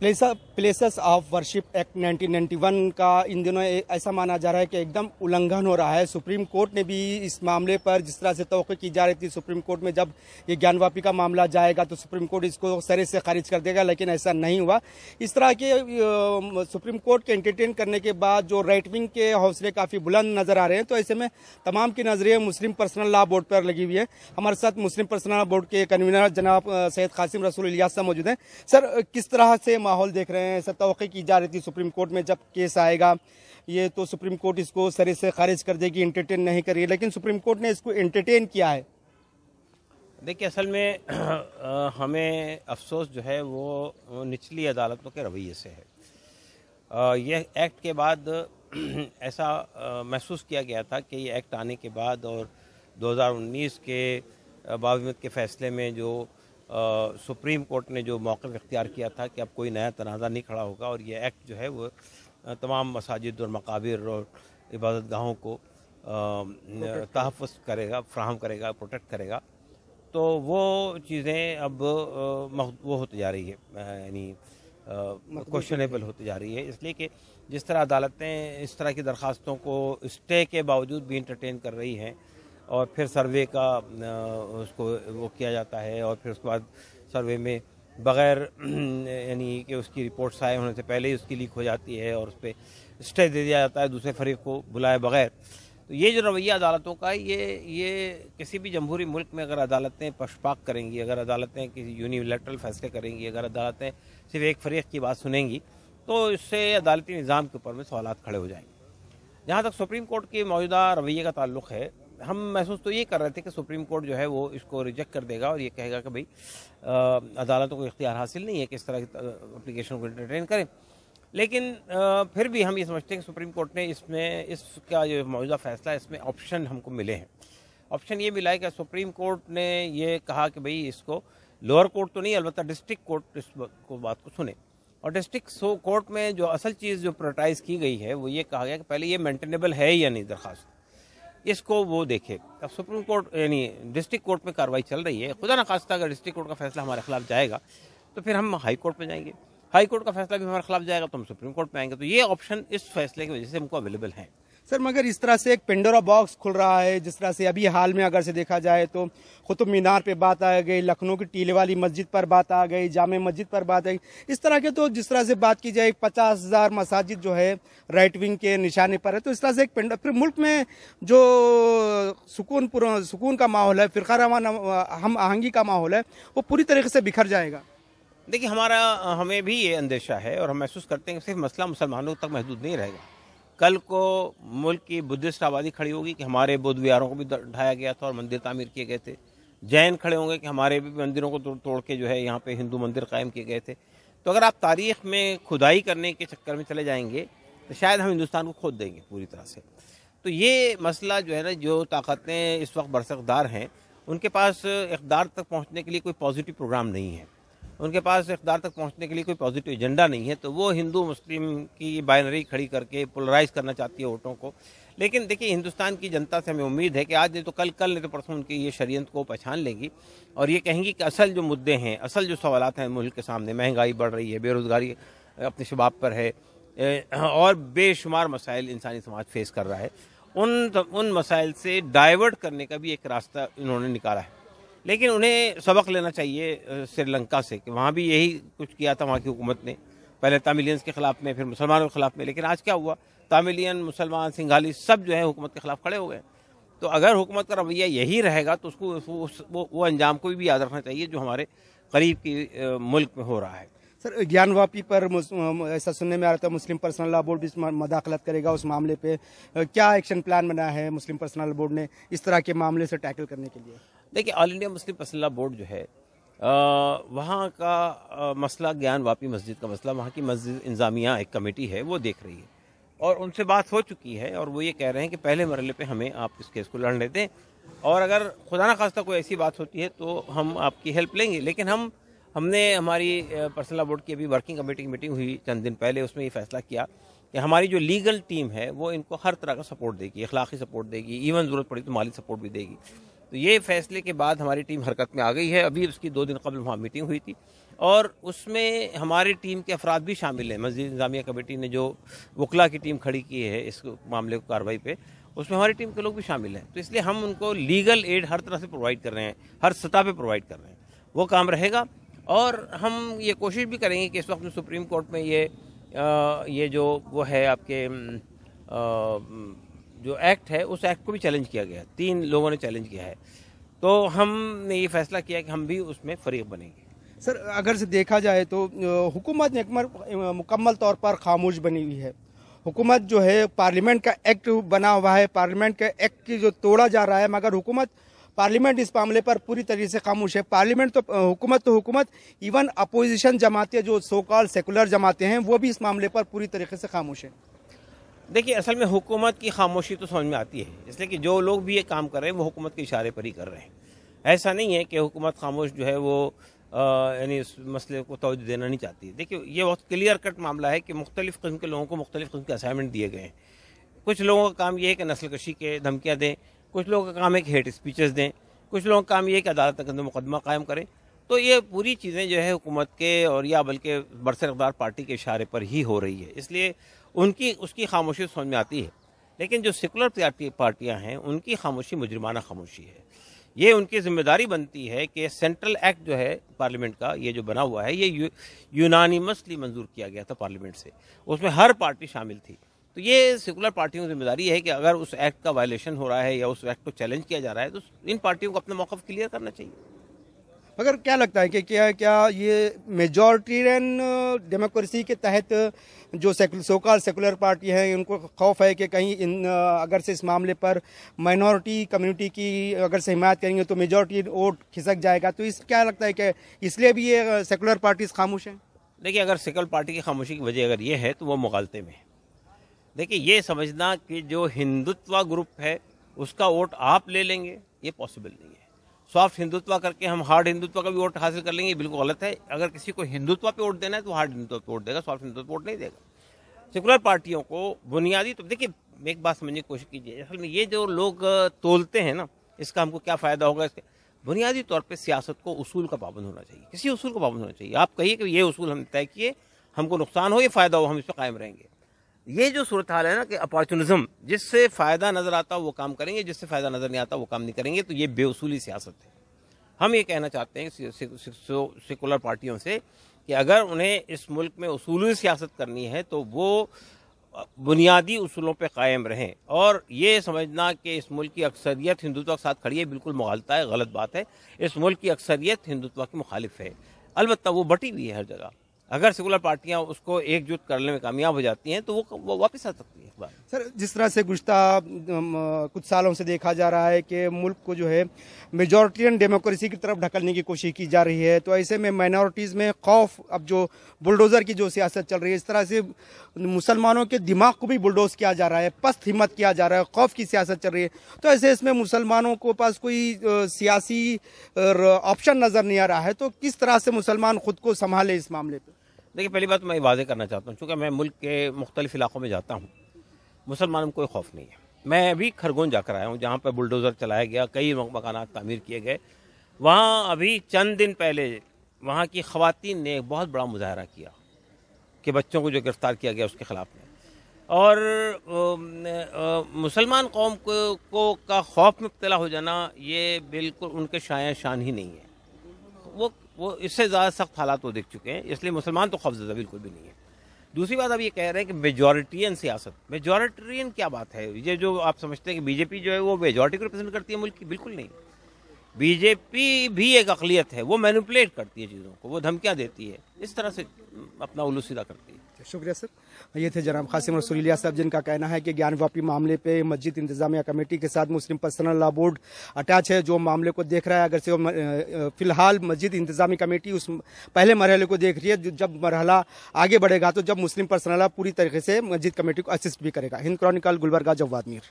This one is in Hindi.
प्लेसेस ऑफ वर्शिप एक्ट 1991 का इन दिनों ऐसा माना जा रहा है कि एकदम उल्लंघन हो रहा है। सुप्रीम कोर्ट ने भी इस मामले पर जिस तरह से तवक्को की जा रही थी, सुप्रीम कोर्ट में जब ये ज्ञानवापी का मामला जाएगा तो सुप्रीम कोर्ट इसको सरे से खारिज कर देगा, लेकिन ऐसा नहीं हुआ। इस तरह के सुप्रीम कोर्ट के एंटरटेन करने के बाद जो राइट विंग के हौसले काफ़ी बुलंद नजर आ रहे हैं, तो ऐसे में तमाम की नजरें मुस्लिम पर्सनल लॉ बोर्ड पर लगी हुई है। हमारे साथ मुस्लिम पर्सनल लॉ बोर्ड के कन्वीनर जनाब सैयद कासिम रसूल इलियास साहब मौजूद हैं। सर, किस तरह से माहौल देख रहे हैं? सब तवक्को की जा रही थी सुप्रीम कोर्ट में जब केस आएगा ये तो सुप्रीम कोर्ट इसको सरे से खारिज कर देगी, एंटरटेन नहीं करेगी, लेकिन सुप्रीम कोर्ट ने इसको एंटरटेन किया है। देखिए, असल में हमें अफसोस जो है वो निचली अदालतों के रवैये से है। यह एक्ट के बाद ऐसा महसूस किया गया था कि ये एक्ट आने के बाद और 2019 के बाविमत के फैसले में जो सुप्रीम कोर्ट ने जो मौक़िफ़ इख्तियार किया था कि अब कोई नया तनाज़ा नहीं खड़ा होगा और ये एक्ट जो है वो तमाम मसाजिद और मकाबिर और इबादत गाहों को तहफ़्फ़ुज़ करेगा, फ़राहम करेगा, प्रोटेक्ट करेगा, तो वो चीज़ें अब वो होती जा रही है, यानी क्वेश्चनेबल होती जा रही है। इसलिए कि जिस तरह अदालतें इस तरह की दरख्वास्तों को स्टे के बावजूद भी इंटरटेन कर रही हैं और फिर सर्वे का उसको वो किया जाता है और फिर उसके बाद सर्वे में बग़ैर यानी कि उसकी रिपोर्ट्स आए होने से पहले ही उसकी लीक हो जाती है और उस पर स्टे दे दिया जाता है दूसरे फरीक को बुलाए बग़ैर। तो ये जो रवैया अदालतों का ये किसी भी जमहूरी मुल्क में अगर अदालतें पक्षपात करेंगी, अगर अदालतें किसी यूनिलैटरल फैसले करेंगी, अगर अदालतें सिर्फ एक फरीक की बात सुनेंगी, तो इससे अदालती निज़ाम के ऊपर में सवालात खड़े हो जाएंगे। जहाँ तक सुप्रीम कोर्ट के मौजूदा रवैये का ताल्लुक़ है, हम महसूस तो ये कर रहे थे कि सुप्रीम कोर्ट जो है वो इसको रिजेक्ट कर देगा और ये कहेगा कि भाई अदालतों को इख्तियार हासिल नहीं है कि इस तरह की एप्लीकेशन को एंटरटेन करें। लेकिन फिर भी हम ये समझते हैं कि सुप्रीम कोर्ट ने इसमें इसका जो मौजूदा फैसला है इसमें ऑप्शन हमको मिले हैं। ऑप्शन ये मिला है कि सुप्रीम कोर्ट ने ये कहा कि भाई इसको लोअर कोर्ट तो नहीं, अलबत्ता डिस्ट्रिक्ट कोर्ट इस बात को सुने और डिस्ट्रिक्ट कोर्ट में जो असल चीज़ जो प्रायोरिटाइज की गई है वो ये कहा गया कि पहले ये मेंटेनेबल है या नहीं दरख्वास्त, इसको वो देखे। अब सुप्रीम कोर्ट यानी डिस्ट्रिक्ट कोर्ट में कार्रवाई चल रही है। खुदा न खास्ता अगर डिस्ट्रिक्ट कोर्ट का फैसला हमारे खिलाफ जाएगा तो फिर हम हाई कोर्ट में जाएंगे, हाई कोर्ट का फैसला भी हमारे खिलाफ जाएगा तो हम सुप्रीम कोर्ट में आएंगे। तो ये ऑप्शन इस फैसले की वजह से हमको अवेलेबल हैं। सर, मगर इस तरह से एक पेंडोरा बॉक्स खुल रहा है, जिस तरह से अभी हाल में अगर से देखा जाए तो कुतुब मीनार पे बात आ गई, लखनऊ की टीले वाली मस्जिद पर बात आ गई, जामे मस्जिद पर बात आई, इस तरह के तो जिस तरह से बात की जाए 50,000 मसाजिद जो है राइट विंग के निशाने पर है, तो इस तरह से एक पेंडोरा फिर मुल्क में जो सुकून का माहौल है, फिरका हम आहंगी का माहौल है, वो पूरी तरीके से बिखर जाएगा। देखिए, हमें भी ये अंदेशा है और हम महसूस करते हैं कि सिर्फ मसला मुसलमानों तक महदूद नहीं रहेगा। कल को मुल्क की बुद्धिस्ट आबादी खड़ी होगी कि हमारे बौद्ध विहारों को भी ढाया गया था और मंदिर तामीर किए गए थे। जैन खड़े होंगे कि हमारे भी मंदिरों को तोड़ के जो है यहाँ पे हिंदू मंदिर कायम किए गए थे। तो अगर आप तारीख़ में खुदाई करने के चक्कर में चले जाएंगे तो शायद हम हिंदुस्तान को खोद देंगे पूरी तरह से। तो ये मसला जो है ना, जो ताकतें इस वक्त बरसकदार हैं उनके पास इक़्तिदार तक पहुँचने के लिए कोई पॉजिटिव प्रोग्राम नहीं है, उनके पास इक़्तिदार तक पहुंचने के लिए कोई पॉजिटिव एजेंडा नहीं है। तो वो हिंदू मुस्लिम की बाइनरी खड़ी करके पोलराइज करना चाहती है वोटों को। लेकिन देखिए, हिंदुस्तान की जनता से हमें उम्मीद है कि आज नहीं तो कल नहीं तो परसों उनकी ये शरीयत को पहचान लेंगी और ये कहेंगी कि असल जो मुद्दे हैं, असल जो सवालात हैं मुल्क के सामने, महंगाई बढ़ रही है, बेरोज़गारी अपने शबाब पर है और बेशुमार मसाइल इंसानी समाज फेस कर रहा है, उन मसाइल से डाइवर्ट करने का भी एक रास्ता इन्होंने निकाला है। लेकिन उन्हें सबक लेना चाहिए श्रीलंका से कि वहाँ भी यही कुछ किया था वहाँ की हुकूमत ने, पहले तामिलियंस के ख़िलाफ़ में, फिर मुसलमानों के ख़िलाफ़ में। लेकिन आज क्या हुआ, तामिलियन, मुसलमान, सिंघाली सब जो है हुकूमत के ख़िलाफ़ खड़े हो गए। तो अगर हुकूमत का रवैया यही रहेगा तो उसको वो अंजाम को भी याद रखना चाहिए जो हमारे करीब की मुल्क में हो रहा है। सर, ज्ञानवापी पर ऐसा सुनने में आ रहा था मुस्लिम पर्सनल लॉ बोर्ड भी मदाखलत करेगा उस मामले पे, क्या एक्शन प्लान बना है मुस्लिम पर्सनल बोर्ड ने इस तरह के मामले से टैकल करने के लिए? देखिए, all India Muslim personal law board जो है वहाँ का मसला ज्ञानवापी मस्जिद का मसला, वहाँ की मस्जिद इंतज़ामिया एक कमेटी है वो देख रही है और उनसे बात हो चुकी है और वो ये कह रहे हैं कि पहले मरहले पे हमें आप इस केस को लड़ने दें और अगर खुदा न खास्ता कोई ऐसी बात होती है तो हम आपकी हेल्प लेंगे। लेकिन हमने हमारी पर्सनल लॉ बोर्ड की अभी वर्किंग कमेटी की मीटिंग हुई चंद दिन पहले, उसमें ये फैसला किया कि हमारी जो लीगल टीम है वो इनको हर तरह का सपोर्ट देगी, अखलाकी सपोर्ट देगी, इवन ज़रूरत पड़ी तो माली सपोर्ट भी देगी। तो ये फैसले के बाद हमारी टीम हरकत में आ गई है। अभी उसकी 2 दिन कबल वहाँ मीटिंग हुई थी और उसमें हमारी टीम के अफराद भी शामिल हैं। मस्जिद इंतजामिया कमेटी ने जो वकला की टीम खड़ी की है इस मामले को कार्रवाई पे, उसमें हमारी टीम के लोग भी शामिल हैं। तो इसलिए हम उनको लीगल एड हर तरह से प्रोवाइड कर रहे हैं, हर सतह पे प्रोवाइड कर रहे हैं। वो काम रहेगा और हम ये कोशिश भी करेंगे कि इस वक्त सुप्रीम कोर्ट में ये जो वो है आपके जो एक्ट है उस एक्ट को भी चैलेंज किया गया है। 3 लोगों ने चैलेंज किया है, तो हमने ये फैसला किया कि हम भी उसमें फरीक बनेंगे। सर, अगर से देखा जाए तो हुकूमत मुकम्मल तौर पर खामोश बनी हुई है। हुकूमत जो है पार्लियामेंट का एक्ट बना हुआ है, पार्लियामेंट के एक्ट की जो तोड़ा जा रहा है, मगर हुकूमत पार्लियामेंट इस मामले पर पूरी तरीके से खामोश है। पार्लियामेंट तो हुकूमत इवन अपोजिशन जमातें जो सो कॉल्ड सेकुलर जमातें हैं वो भी इस मामले पर पूरी तरीके से खामोश है। देखिए, असल में हुकूमत की खामोशी तो समझ में आती है, इसलिए कि जो लोग भी ये काम कर रहे हैं वो हुकूमत के इशारे पर ही कर रहे हैं। ऐसा नहीं है कि हुकूमत खामोश जो है वो यानी इस मसले को तवज्जो देना नहीं चाहती। देखिए, ये बहुत क्लियर कट मामला है कि मुख्तलिफ़ किस्म के लोगों को मुख्तलिफ़ किस्म के असाइनमेंट दिए गए हैं। कुछ लोगों का काम ये है कि नस्ल कशी के धमकियाँ दें, कुछ लोगों का काम है कि हेट स्पीचेस दें, कुछ लोगों का काम ये है कि अदालत के अंदर मुकदमा कायम करें। तो ये पूरी चीज़ें जो है हुकूमत के और या बल्कि बरसरदार पार्टी के इशारे पर ही हो रही है, इसलिए उसकी खामोशी समझ में आती है। लेकिन जो सेकुलर पार्टियाँ हैं उनकी खामोशी मुजरिमाना खामोशी है। ये उनकी जिम्मेदारी बनती है कि सेंट्रल एक्ट जो है पार्लियामेंट का ये जो बना हुआ है ये यूनानिमसली मंजूर किया गया था पार्लियामेंट से, उसमें हर पार्टी शामिल थी। तो ये सेकुलर पार्टियों की जिम्मेदारी है कि अगर उस एक्ट का वायलेशन हो रहा है या उस एक्ट को चैलेंज किया जा रहा है तो इन पार्टियों को अपना मौक़िफ़ क्लियर करना चाहिए। मगर क्या लगता है कि क्या ये मेजॉरिटेरियन डेमोक्रेसी के तहत जो सो-कॉल्ड सेकुलर पार्टी है उनको खौफ है कि कहीं अगर से इस मामले पर माइनॉरिटी कम्युनिटी की अगर से हिमायत करेंगे तो मेजॉरिटी वोट खिसक जाएगा, तो इस क्या लगता है कि इसलिए भी ये सेकुलर पार्टीज खामोश हैं? देखिए, अगर सेकुलर पार्टी की खामोशी की वजह अगर ये है तो वो मुगालते में है। देखिए, ये समझना कि जो हिंदुत्व ग्रुप है उसका वोट आप ले लेंगे, ये पॉसिबल नहीं है। सॉफ्ट हिंदुत्व करके हम हार्ड हिंदुत्व का भी वोट हासिल कर लेंगे, बिल्कुल गलत है। अगर किसी को हिंदुत्व पे वोट देना है तो हार्ड हिंदुत्व पे वोट देगा, सॉफ्ट हिंदुत्व पे वोट नहीं देगा। सेकुलर पार्टियों को बुनियादी तो देखिए, एक बात समझने की कोशिश कीजिए, असल में ये जो लोग तोलते हैं ना, इसका हमको क्या फ़ायदा होगा, इसके बुनियादी तौर पर सियासत को उसूल का पाबंद होना चाहिए, किसी उसूल का पाबंद होना चाहिए। आप कहिए कि ये उसूल हमने तय किए, हमको नुकसान हो या फ़ायदा हो, हम इस पर कायम रहेंगे। ये जो सूरत हाल है ना कि अपॉर्चुनिज्म, जिससे फ़ायदा नज़र आता वो काम करेंगे, जिससे फ़ायदा नज़र नहीं आता वो काम नहीं करेंगे, तो ये बेउसूली सियासत है। हम ये कहना चाहते हैं सेकुलर पार्टियों से कि अगर उन्हें इस मुल्क में उसूली सियासत करनी है तो वो बुनियादी उसूलों पे कायम रहें, और ये समझना कि इस मुल्क की अक्सरियत हिंदुत्व के साथ खड़ी है, बिल्कुल मुगालता है, गलत बात है। इस मुल्क की अक्सरियत हिंदुत्व की मुखालिफ है, अलबत्ता वो बटी हुई है हर जगह। अगर सेकुलर पार्टियां उसको एकजुट करने में कामयाब हो जाती हैं तो वो वापस आ सकती है। सर, जिस तरह से गुज़श्ता कुछ सालों से देखा जा रहा है कि मुल्क को जो है मेजॉरिटियन डेमोक्रेसी की तरफ ढकलने की कोशिश की जा रही है, तो ऐसे में माइनॉरिटीज़ में खौफ, अब जो बुलडोज़र की जो सियासत चल रही है, इस तरह से मुसलमानों के दिमाग को भी बुलडोज़ किया जा रहा है, पस्त हिम्मत किया जा रहा है, खौफ की सियासत चल रही है, तो ऐसे इसमें मुसलमानों को पास कोई सियासी ऑप्शन नज़र नहीं आ रहा है, तो किस तरह से मुसलमान खुद को संभाले इस मामले पर? देखिए, पहली बात मैं वाज़ेह करना चाहता हूँ, चूँकि मैं मुल्क के मुख्तलिफ इलाकों में जाता हूँ, मुसलमानों में कोई खौफ नहीं है। मैं अभी खरगोन जाकर आया हूँ जहाँ पर बुलडोज़र चलाया गया, कई मकानात तामीर किए गए। वहाँ अभी चंद दिन पहले वहाँ की ख़वातीन ने एक बहुत बड़ा मुजाहरा किया कि बच्चों को जो गिरफ़्तार किया गया उसके ख़िलाफ़ में, और मुसलमान कौम को का खौफ में मुब्तला हो जाना ये बिल्कुल उनके शान ही नहीं है। वो इससे ज़्यादा सख्त हालात वो देख चुके हैं, इसलिए मुसलमान तो खौफज़दा बिल्कुल भी नहीं है। दूसरी बात, अब ये कह रहे हैं कि मेजॉरिटियन सियासत, मेजॉरिटेरियन क्या बात है? ये जो आप समझते हैं कि बीजेपी जो है वो मेजॉरिटी को रिप्रेजेंट करती है मुल्क की, बिल्कुल नहीं। बीजेपी भी एक अक़लियत है, वो मैनिपुलेट करती है चीज़ों को, वो धमकियाँ देती है, इस तरह से अपना उल्लू सीधा करती है। शुक्रिया सर। ये थे जनाब कासिम रसूल इलियास साहब, जिनका कहना है कि ज्ञानवापी मामले पे मस्जिद इंतजामिया कमेटी के साथ मुस्लिम पर्सनल लॉ बोर्ड अटैच है, जो मामले को देख रहा है। अगर से फिलहाल मस्जिद इंतजामी कमेटी उस पहले मरहले को देख रही है, जब मरहला आगे बढ़ेगा तो जब मुस्लिम पर्सनल लॉ पूरी तरीके से मस्जिद कमेटी को असिस्ट भी करेगा। हिंद क्रॉनिकल, गुलबर्गा, जवाद मीर।